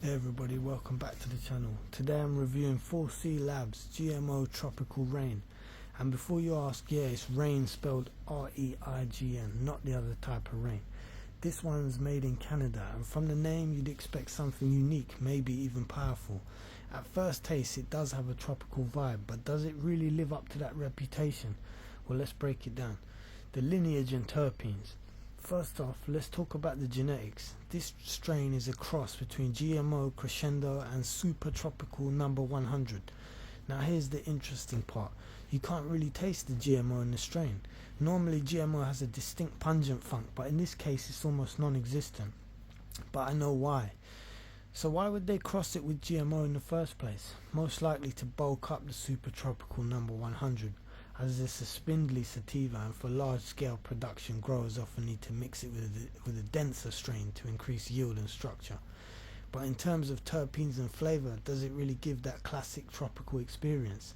Hey everybody, welcome back to the channel. Today I'm reviewing 4C Labs GMO Tropical Reign. And before you ask, yeah, it's Reign spelled R-E-I-G-N, not the other type of rain. This one's made in Canada, and from the name you'd expect something unique, maybe even powerful. At first taste it does have a tropical vibe, but does it really live up to that reputation? Well, let's break it down. The lineage and terpenes. First off, let's talk about the genetics. This strain is a cross between GMO Crescendo and Super Tropical number 100. Now here's the interesting part. You can't really taste the GMO in the strain. Normally GMO has a distinct pungent funk, but in this case it's almost non-existent. But I know why. So why would they cross it with GMO in the first place? Most likely to bulk up the Super Tropical number 100. As it's a spindly sativa, and for large-scale production, growers often need to mix it with a denser strain to increase yield and structure. But in terms of terpenes and flavour, does it really give that classic tropical experience?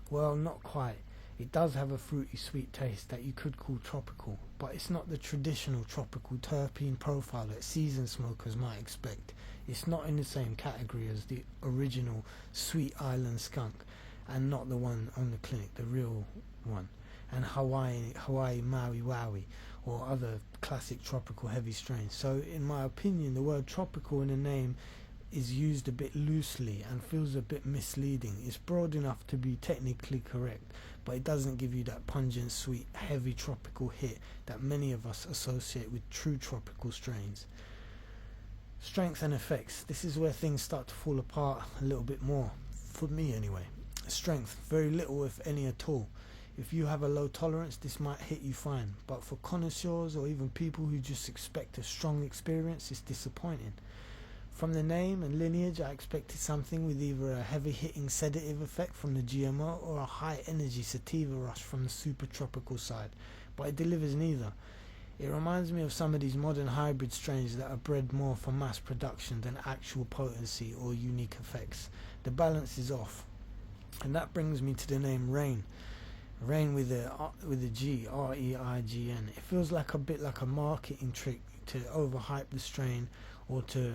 Well, not quite. It does have a fruity sweet taste that you could call tropical, but it's not the traditional tropical terpene profile that seasoned smokers might expect. It's not in the same category as the original Sweet Island skunk, and not the one on the clinic, the real one, and Hawaii Maui Wowie, or other classic tropical heavy strains. So in my opinion, the word tropical in the name is used a bit loosely and feels a bit misleading. It's broad enough to be technically correct, but it doesn't give you that pungent, sweet, heavy tropical hit that many of us associate with true tropical strains. Strength and effects. This is where things start to fall apart a little bit more, for me anyway. Strength, very little if any at all. If you have a low tolerance, this might hit you fine, but for connoisseurs or even people who just expect a strong experience, it's disappointing. From the name and lineage, I expected something with either a heavy hitting sedative effect from the GMO or a high energy sativa rush from the super tropical side, but it delivers neither. It reminds me of some of these modern hybrid strains that are bred more for mass production than actual potency or unique effects. The balance is off. And that brings me to the name Reign. Reign with a G, R-E-I-G-N. It feels like a bit like a marketing trick to overhype the strain or to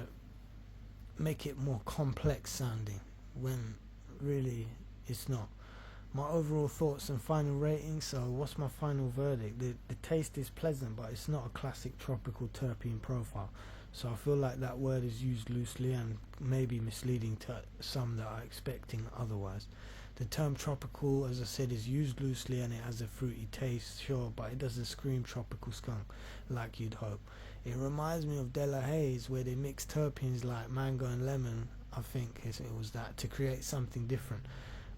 make it more complex sounding, when really it's not. My overall thoughts and final rating. So what's my final verdict? The taste is pleasant, but it's not a classic tropical terpene profile. So I feel like that word is used loosely and maybe misleading to some that are expecting otherwise. The term tropical, as I said, is used loosely and it has a fruity taste, sure, but it doesn't scream tropical skunk like you'd hope. It reminds me of De La Haze, where they mix terpenes like mango and lemon, I think it was that, to create something different,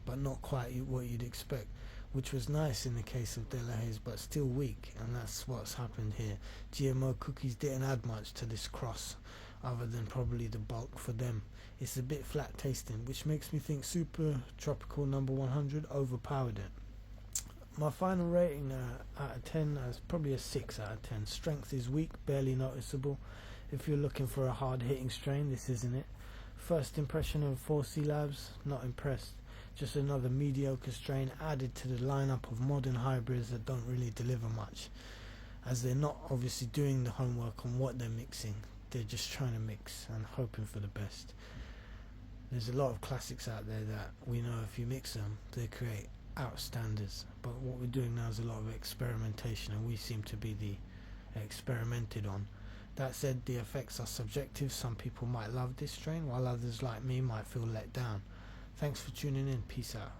but not quite what you'd expect, which was nice in the case of De La Haze, but still weak, and that's what's happened here. GMO cookies didn't add much to this cross, other than probably the bulk for them. It's a bit flat tasting, which makes me think Super Tropical number 100 overpowered it. My final rating out of 10 is probably a 6 out of 10. Strength is weak, barely noticeable. If you're looking for a hard hitting strain, this isn't it. First impression of 4C Labs, not impressed. Just another mediocre strain added to the lineup of modern hybrids that don't really deliver much, as they're not obviously doing the homework on what they're mixing. They're just trying to mix and hoping for the best. There's a lot of classics out there that we know if you mix them, they create outstanders. But what we're doing now is a lot of experimentation, and we seem to be the experimented on. That said, the effects are subjective. Some people might love this strain, while others like me might feel let down. Thanks for tuning in. Peace out.